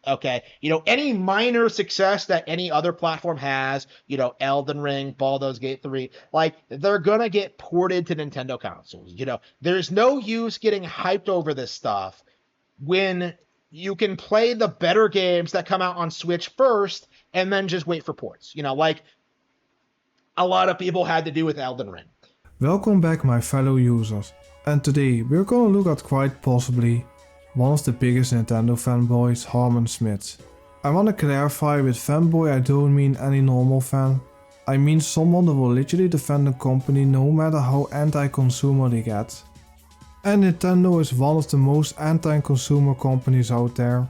Okay, any minor success that any other platform has, Elden Ring, Baldur's Gate 3, like they're gonna get ported to Nintendo consoles. There's no use getting hyped over this stuff when you can play the better games that come out on Switch first and then just wait for ports. Like a lot of people had to do with Elden Ring. Welcome back my fellow users, and today we're gonna look at quite possibly one of the biggest Nintendo fanboys, Harman Smith. I wanna clarify, with fanboy I don't mean any normal fan. I mean someone that will literally defend the company no matter how anti-consumer they get. And Nintendo is one of the most anti-consumer companies out there.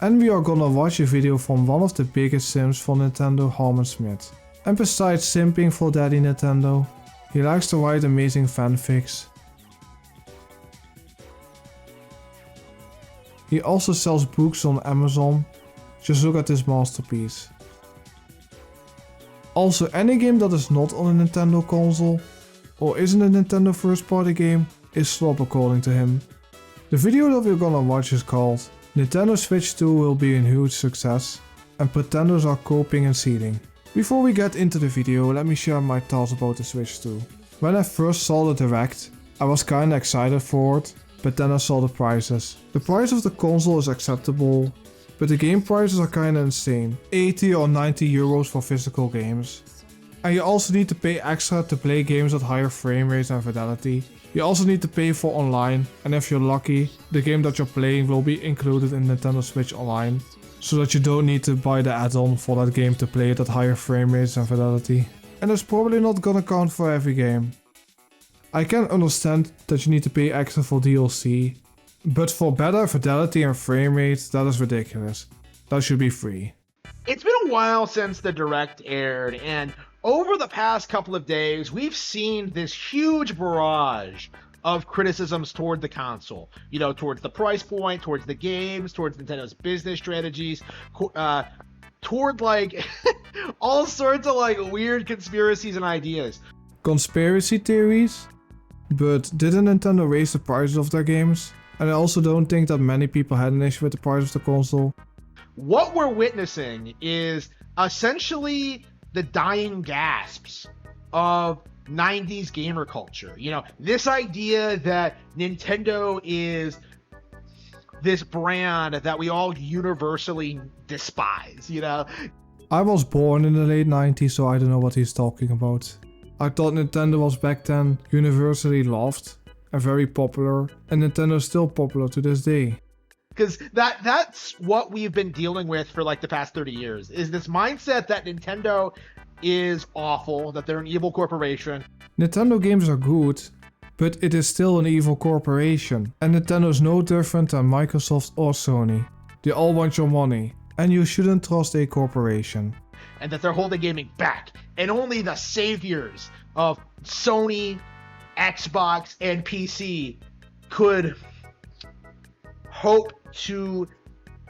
And we are gonna watch a video from one of the biggest simps for Nintendo, Harman Smith. And besides simping for Daddy Nintendo, he likes to write amazing fanfics. He also sells books on Amazon. Just look at this masterpiece. Also, any game that is not on a Nintendo console or isn't a Nintendo first party game is slop according to him. The video that we're gonna watch is called Nintendo Switch 2 will be a huge success and pretenders are coping and seething. Before we get into the video, let me share my thoughts about the Switch 2. When I first saw the Direct, I was kinda excited for it. But then I saw the prices. The price of the console is acceptable, but the game prices are kinda insane. 80 or 90 euros for physical games. And you also need to pay extra to play games at higher frame rates and fidelity. You also need to pay for online, and if you're lucky, the game that you're playing will be included in Nintendo Switch Online, so that you don't need to buy the add-on for that game to play it at higher frame rates and fidelity. And it's probably not gonna count for every game. I can understand that you need to pay extra for DLC, but for better fidelity and frame rate, that is ridiculous. That should be free. It's been a while since the Direct aired, and over the past couple of days, we've seen this huge barrage of criticisms toward the console. Towards the price point, towards the games, towards Nintendo's business strategies, toward like all sorts of like weird conspiracies and ideas. Conspiracy theories? But didn't Nintendo raise the prices of their games? And I also don't think that many people had an issue with the price of the console. What we're witnessing is essentially the dying gasps of 90s gamer culture. This idea that Nintendo is this brand that we all universally despise, I was born in the late 90s, so I don't know what he's talking about. I thought Nintendo was back then universally loved and very popular, and Nintendo is still popular to this day. Because that's what we've been dealing with for like the past 30 years, is this mindset that Nintendo is awful, that they're an evil corporation. Nintendo games are good, but it is still an evil corporation, and Nintendo is no different than Microsoft or Sony. They all want your money, and you shouldn't trust a corporation. And that they're holding gaming back, and only the saviors of Sony, Xbox, and PC could hope to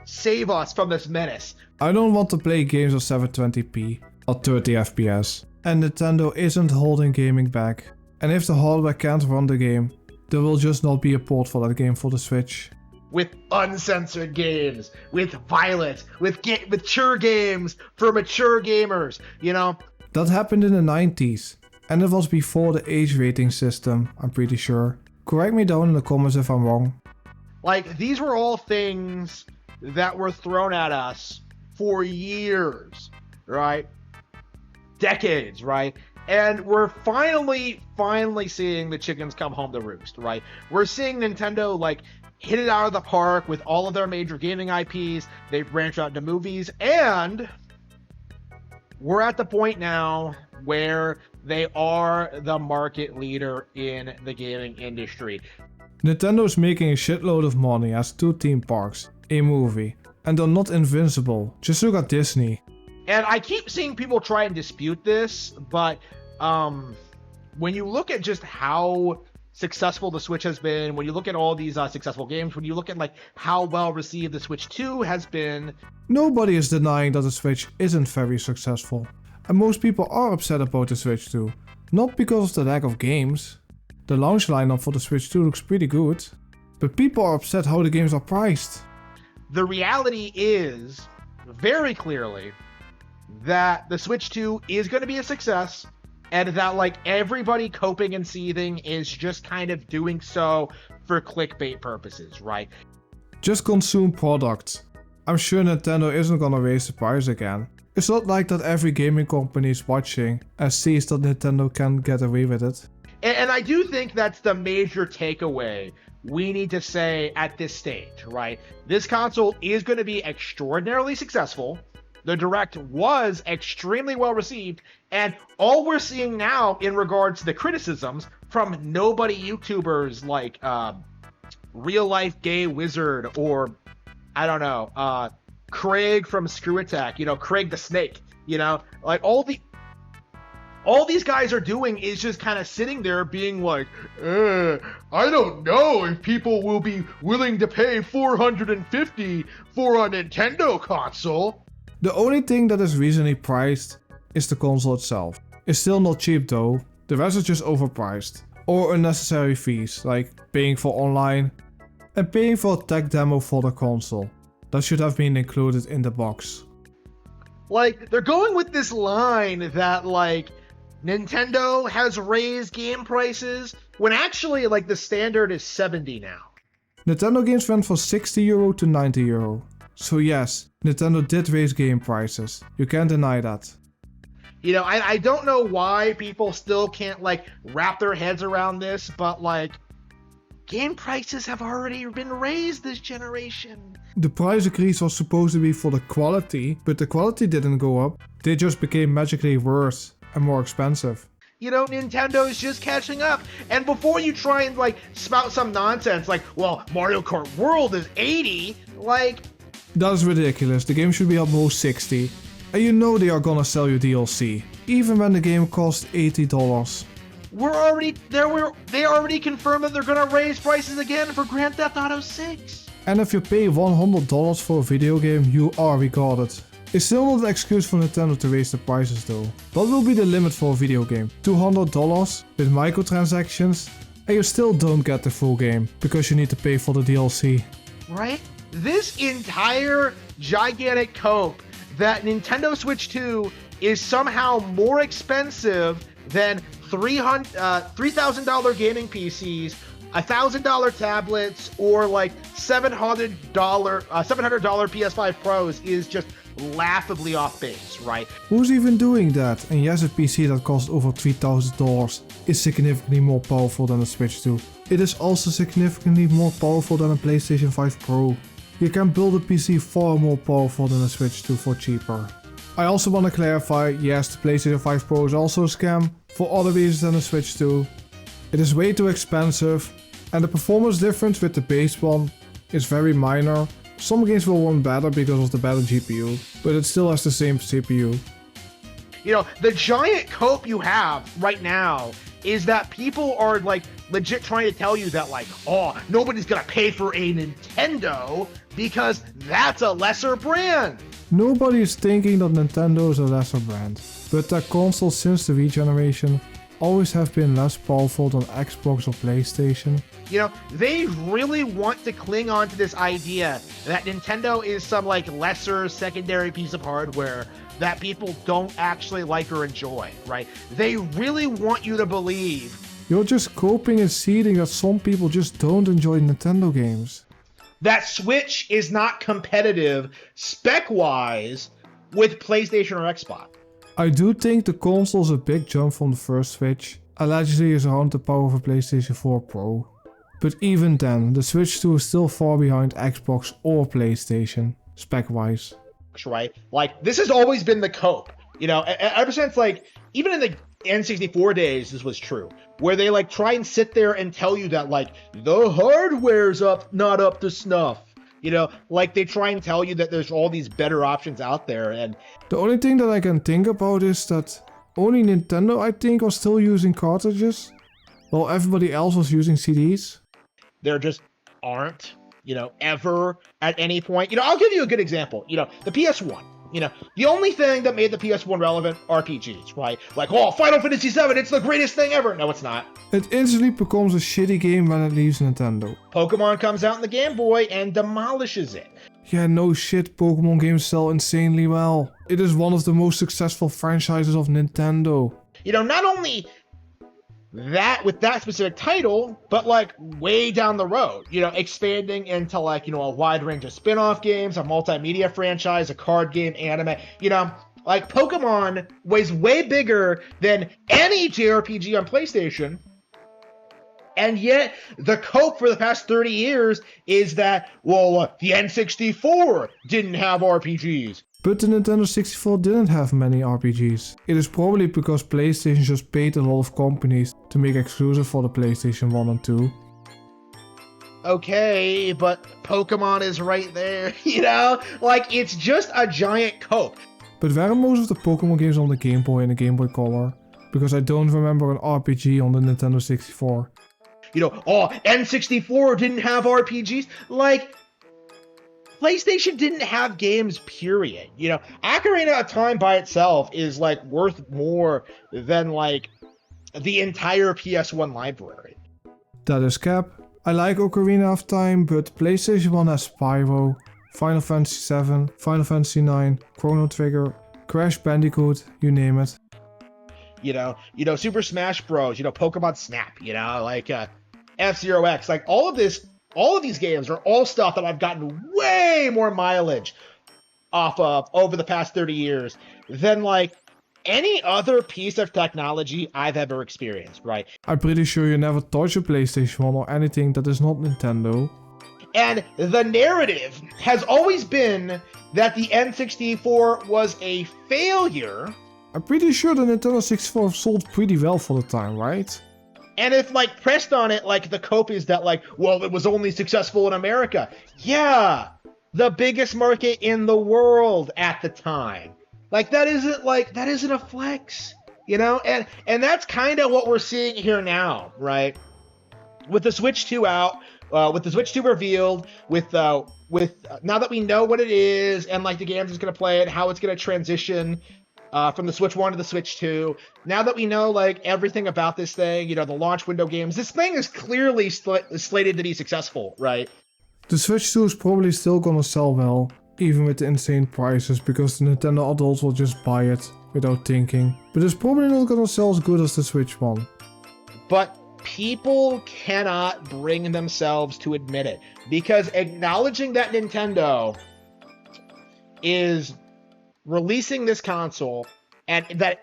save us from this menace. I don't want to play games at 720p or 30 FPS, and Nintendo isn't holding gaming back. And if the hardware can't run the game, there will just not be a port for that game for the Switch. With uncensored games, with violence, with mature games for mature gamers, That happened in the 90s, and it was before the age rating system, I'm pretty sure. Correct me down in the comments if I'm wrong. Like, these were all things that were thrown at us for years, right? Decades, right? And we're finally seeing the chickens come home to roost, right? We're seeing Nintendo, like, hit it out of the park with all of their major gaming IPs. They've branched out into movies, and we're at the point now where they are the market leader in the gaming industry. Nintendo is making a shitload of money as 2 theme parks, a movie, and they're not invincible. Just look at Disney. And I keep seeing people try and dispute this, but when you look at just how successful the Switch has been, when you look at all these successful games, when you look at like how well received the Switch 2 has been, nobody is denying that the Switch isn't very successful. And most people are upset about the Switch 2, not because of the lack of games. The launch lineup for the Switch 2 looks pretty good, but people are upset how the games are priced. The reality is, very clearly, that the Switch 2 is going to be a success, and that like everybody coping and seething is just kind of doing so for clickbait purposes, right? Just consume products. I'm sure Nintendo isn't gonna raise the price again. It's not like that every gaming company is watching and sees that Nintendo can get away with it. And I do think that's the major takeaway we need to say at this stage, right? This console is going to be extraordinarily successful. The Direct was extremely well received, and all we're seeing now in regards to the criticisms from nobody YouTubers like Real Life Gay Wizard or I don't know, Craig from Screw Attack, Craig the Snake, like all these guys are doing is just kind of sitting there being like, I don't know if people will be willing to pay $450 for a Nintendo console. The only thing that is reasonably priced is the console itself. It's still not cheap though, the rest is just overpriced. Or unnecessary fees, like paying for online and paying for a tech demo for the console. That should have been included in the box. Like, they're going with this line that, like, Nintendo has raised game prices, when actually, like, the standard is 70 now. Nintendo games went from €60 to €90. So yes, Nintendo did raise game prices. You can't deny that. I don't know why people still can't, like, wrap their heads around this, but, like, game prices have already been raised this generation. The price increase was supposed to be for the quality, but the quality didn't go up. They just became magically worse and more expensive. Nintendo's just catching up. And before you try and, like, spout some nonsense like, well, Mario Kart World is 80, like... That is ridiculous. The game should be at most 60. And they are gonna sell you DLC, even when the game costs $80. They already confirmed that they're gonna raise prices again for Grand Theft Auto 6. And if you pay $100 for a video game, you are regarded. It's still not an excuse for Nintendo to raise the prices though. What will be the limit for a video game? $200 with microtransactions, and you still don't get the full game because you need to pay for the DLC. Right? This entire gigantic cope that Nintendo Switch 2 is somehow more expensive than $3,000 gaming PCs, $1,000 tablets, or like $700 PS5 Pros is just laughably off base, right? Who's even doing that? And yes, a PC that costs over $3,000 is significantly more powerful than a Switch 2. It is also significantly more powerful than a PlayStation 5 Pro. You can build a PC far more powerful than a Switch 2 for cheaper. I also want to clarify, yes, the PlayStation 5 Pro is also a scam for other reasons than the Switch 2. It is way too expensive, and the performance difference with the base one is very minor. Some games will run better because of the better GPU, but it still has the same CPU. The giant cope you have right now is that people are like legit trying to tell you that like, oh, nobody's gonna pay for a Nintendo because that's a lesser brand. Nobody is thinking that Nintendo is a lesser brand, but their consoles since the Wii generation always have been less powerful than Xbox or PlayStation. They really want to cling on to this idea that Nintendo is some like lesser secondary piece of hardware that people don't actually like or enjoy, right? They really want you to believe you're just coping and seeding that some people just don't enjoy Nintendo games. That Switch is not competitive spec-wise with PlayStation or Xbox. I do think the console is a big jump from the first Switch. Allegedly is around the power of a PlayStation 4 Pro. But even then, the Switch 2 is still far behind Xbox or PlayStation, spec-wise. Right? Like, this has always been the cope. Ever since, like, even in the N64 days, this was true. Where they, like, try and sit there and tell you that, like, the hardware's not up to snuff. Like, they try and tell you that there's all these better options out there, and... The only thing that I can think about is that only Nintendo, I think, was still using cartridges, while everybody else was using CDs. There just aren't, ever at any point. I'll give you a good example. The PS1. The only thing that made the PS1 relevant, RPGs, right? Like, oh, Final Fantasy VII, it's the greatest thing ever. No, it's not. It instantly becomes a shitty game when it leaves Nintendo. Pokemon comes out in the Game Boy and demolishes it. Yeah, no shit, Pokemon games sell insanely well. It is one of the most successful franchises of Nintendo. You know, not only that with that specific title, but like way down the road, you know, expanding into like, you know, a wide range of spin-off games, a multimedia franchise, a card game, anime, you know, like Pokemon was way bigger than any JRPG on PlayStation. And yet, the cope for the past 30 years is that, well, the N64 didn't have RPGs. But the Nintendo 64 didn't have many RPGs. It is probably because PlayStation just paid a lot of companies to make exclusive for the PlayStation 1 and 2. Okay, but Pokemon is right there, you know? Like, it's just a giant cope. But where are most of the Pokemon games on the Game Boy and the Game Boy Color? Because I don't remember an RPG on the Nintendo 64. You know, oh, N64 didn't have RPGs. Like, PlayStation didn't have games, period. You know, Ocarina of Time by itself is, like, worth more than, like, the entire PS1 library. That is cap. I like Ocarina of Time, but PlayStation 1 has Spyro, Final Fantasy VII, Final Fantasy IX, Chrono Trigger, Crash Bandicoot, you name it. You know, Super Smash Bros., you know, Pokemon Snap, you know, like, F-Zero X, like, all of these games are all stuff that I've gotten way more mileage off of over the past 30 years than, like, any other piece of technology I've ever experienced, right? I'm pretty sure you never touched a PlayStation 1 or anything that is not Nintendo. And the narrative has always been that the N64 was a failure. I'm pretty sure the Nintendo 64 sold pretty well for the time, right? And if, like, pressed on it, like, the cope is that, like, well, it was only successful in America. Yeah, the biggest market in the world at the time. Like, that isn't a flex, you know? And that's kind of what we're seeing here now, right? With the Switch 2 out, with the Switch 2 revealed, with now that we know what it is, and, like, the games it's going to play it, how it's going to transition from the Switch 1 to the Switch 2. Now that we know, like, everything about this thing, you know, the launch window games, this thing is clearly slated to be successful, right? The Switch 2 is probably still gonna sell well, even with the insane prices, because the Nintendo adults will just buy it without thinking. But it's probably not gonna sell as good as the Switch 1. But people cannot bring themselves to admit it, because acknowledging that Nintendo is releasing this console and that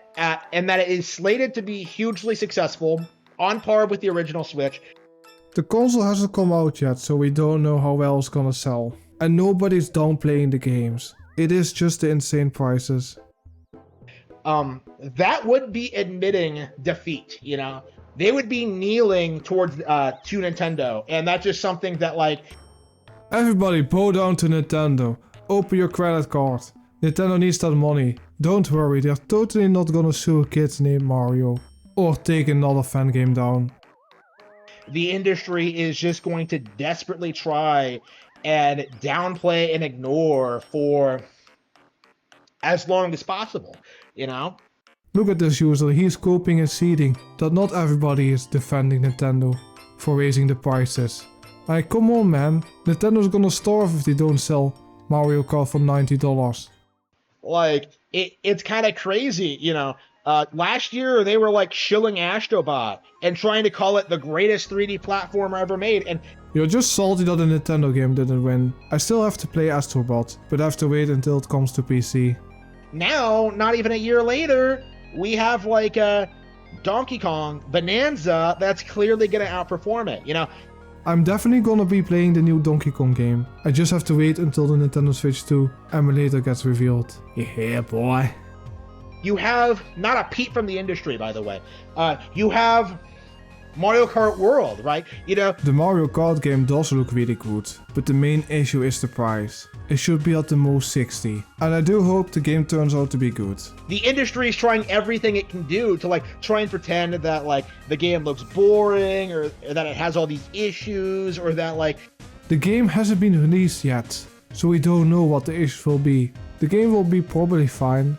it is slated to be hugely successful, on par with the original Switch. The console hasn't come out yet, so we don't know how well it's gonna sell. And nobody's downplaying the games. It is just the insane prices. That would be admitting defeat, you know? They would be kneeling towards to Nintendo, and that's just something that, like... Everybody bow down to Nintendo. Open your credit card. Nintendo needs that money. Don't worry, they're totally not gonna sue a kid named Mario. Or take another fan game down. The industry is just going to desperately try and downplay and ignore for as long as possible, you know? Look at this user, he's coping and seething that not everybody is defending Nintendo for raising the prices. Like, come on man, Nintendo's gonna starve if they don't sell Mario Kart for $90. Like, it's kind of crazy, you know. Last year, they were, like, shilling Astrobot and trying to call it the greatest 3D platformer ever made, and... You're just salty that a Nintendo game didn't win. I still have to play Astrobot, but I have to wait until it comes to PC. Now, not even a year later, we have, like, a Donkey Kong Bonanza that's clearly going to outperform it, you know. I'm definitely gonna be playing the new Donkey Kong game. I just have to wait until the Nintendo Switch 2 emulator gets revealed. Yeah, boy. You have, not a peep from the industry, by the way, you have Mario Kart World, right? You know, the Mario Kart game does look really good, but the main issue is the price. It should be at the most $60, and I do hope the game turns out to be good. The industry is trying everything it can do to, like, try and pretend that, like, the game looks boring, or that it has all these issues, or that, like... The game hasn't been released yet, so we don't know what the issues will be. The game will be probably fine.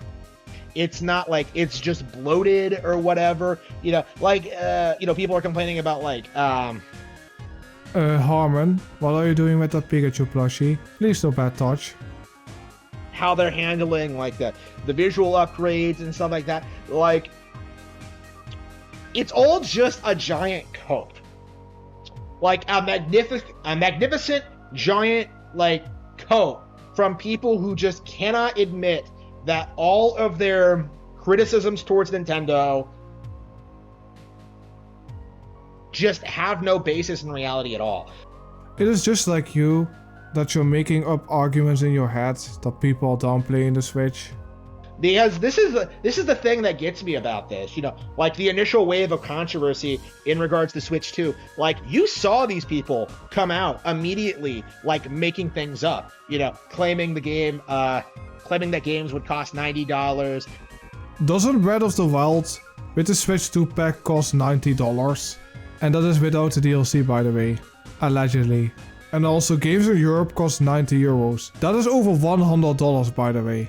It's not like it's just bloated or whatever, you know, like, you know, people are complaining about, like, Harman, what are you doing with that Pikachu plushie? Please no bad touch. How they're handling like the visual upgrades and stuff like that. Like, it's all just a giant cope. Like a magnificent giant like cope from people who just cannot admit that all of their criticisms towards Nintendo just have no basis in reality at all. It is just like you, that you're making up arguments in your head that people are downplaying the Switch. Because this is the thing that gets me about this, you know, like the initial wave of controversy in regards to Switch 2. Like, you saw these people come out immediately, like making things up, you know, claiming that games would cost $90. Doesn't Breath of the Wild with the Switch 2 pack cost $90? And that is without the DLC, by the way, allegedly. And also games in Europe cost €90. That is over $100, by the way.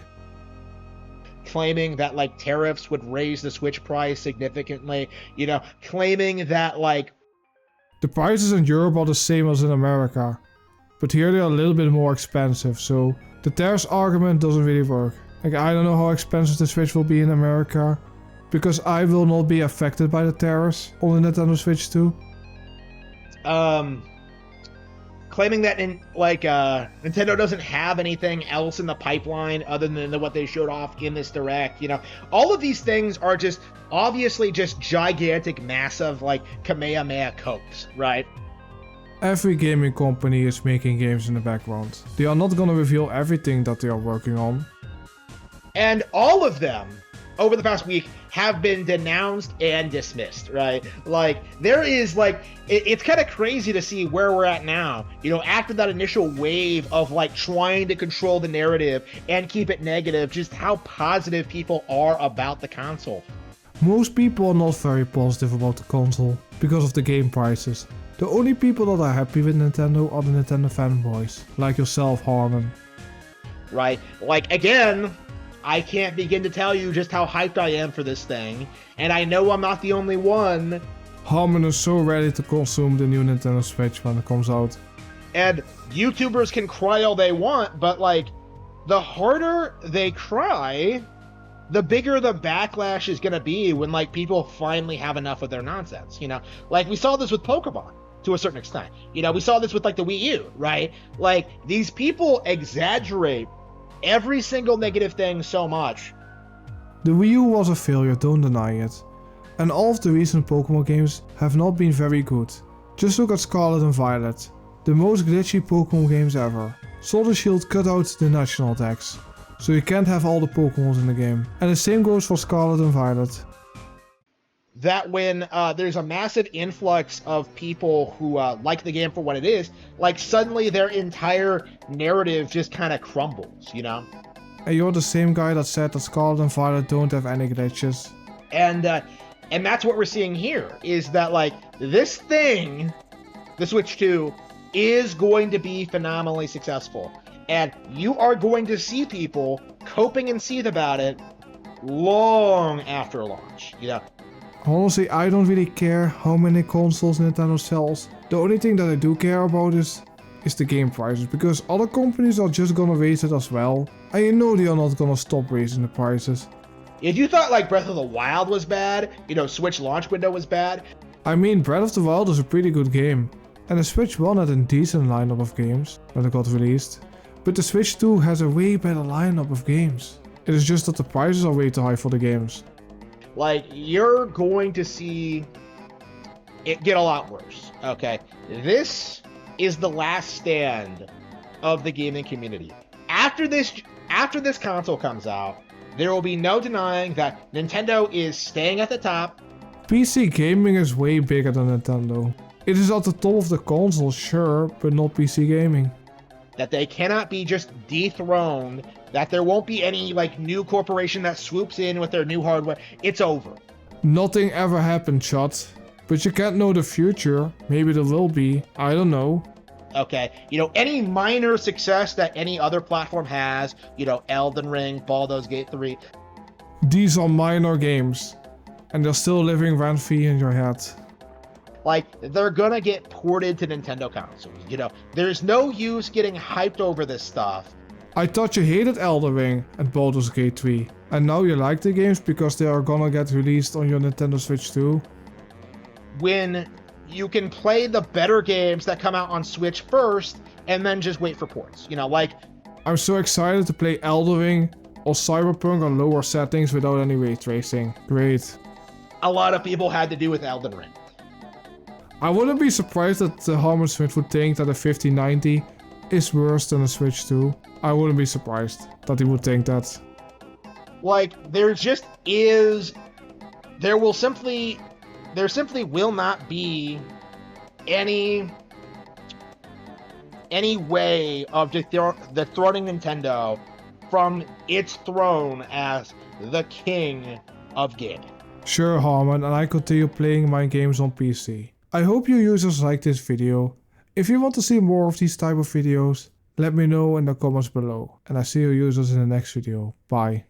Claiming that like tariffs would raise the Switch price significantly, you know, claiming that like the prices in Europe are the same as in America, but here they are a little bit more expensive, so the tariffs argument doesn't really work. Like, I don't know how expensive the Switch will be in America, because I will not be affected by the tariffs on the Nintendo Switch 2. Claiming that Nintendo doesn't have anything else in the pipeline other than what they showed off in this direct, you know, all of these things are just obviously just gigantic, massive, like Kamehameha cokes, right? Every gaming company is making games in the background. They are not gonna reveal everything that they are working on. And all of them, over the past week, have been denounced and dismissed, right? Like, there is, like, it's kind of crazy to see where we're at now, you know, after that initial wave of, like, trying to control the narrative and keep it negative, just how positive people are about the console. Most people are not very positive about the console, because of the game prices. The only people that are happy with Nintendo are the Nintendo fanboys, like yourself, Harman. Right? Like, again, I can't begin to tell you just how hyped I am for this thing, and I know I'm not the only one. Harman is so ready to consume the new Nintendo Switch when it comes out. And YouTubers can cry all they want, but like, the harder they cry, the bigger the backlash is gonna be when like people finally have enough of their nonsense, you know? Like, we saw this with Pokemon to a certain extent. You know, we saw this with like the Wii U, right? Like, these people exaggerate every single negative thing so much. The Wii U was a failure, don't deny it. And all of the recent Pokemon games have not been very good. Just look at Scarlet and Violet, the most glitchy Pokemon games ever. Sword and Shield cut out the national tags, so you can't have all the Pokemon in the game. And the same goes for Scarlet and Violet. That when there's a massive influx of people who like the game for what it is, like suddenly their entire narrative just kind of crumbles, you know? And you're the same guy that said that Scarlet and Violet don't have any glitches. And that's what we're seeing here, is that like this thing, the Switch 2, is going to be phenomenally successful. And you are going to see people coping and seethe about it long after launch, you know? Honestly, I don't really care how many consoles Nintendo sells. The only thing that I do care about is the game prices, because other companies are just gonna raise it as well. And you know they are not gonna stop raising the prices. If you thought like Breath of the Wild was bad, you know, Switch launch window was bad. I mean, Breath of the Wild is a pretty good game. And the Switch 1 had a decent lineup of games when it got released. But the Switch 2 has a way better lineup of games. It is just that the prices are way too high for the games. Like, you're going to see it get a lot worse, okay? This is the last stand of the gaming community. After this console comes out, there will be no denying that Nintendo is staying at the top. PC gaming is way bigger than Nintendo. It is at the top of the console, sure, but not PC gaming. That they cannot be just dethroned, that there won't be any like new corporation that swoops in with their new hardware. It's over. Nothing ever happened, Chad. But you can't know the future. Maybe there will be. I don't know. Okay, you know, any minor success that any other platform has, you know, Elden Ring, Baldur's Gate 3. These are minor games. And they're still living rent-free in your head. Like, they're gonna get ported to Nintendo consoles, you know? There's no use getting hyped over this stuff. I thought you hated Elden Ring and Baldur's Gate 3, and now you like the games because they are gonna get released on your Nintendo Switch too? When you can play the better games that come out on Switch first, and then just wait for ports, you know, like... I'm so excited to play Elden Ring or Cyberpunk on lower settings without any ray tracing. Great. A lot of people had to do with Elden Ring. I wouldn't be surprised that Harman Smith would think that a 5090 is worse than a Switch 2. I wouldn't be surprised that he would think that. Like, there simply will not be any way of dethroning Nintendo from its throne as the king of gaming. Sure, Harman, and I continue playing my games on PC. I hope you users like this video. If you want to see more of these type of videos, let me know in the comments below. And I see you users in the next video. Bye.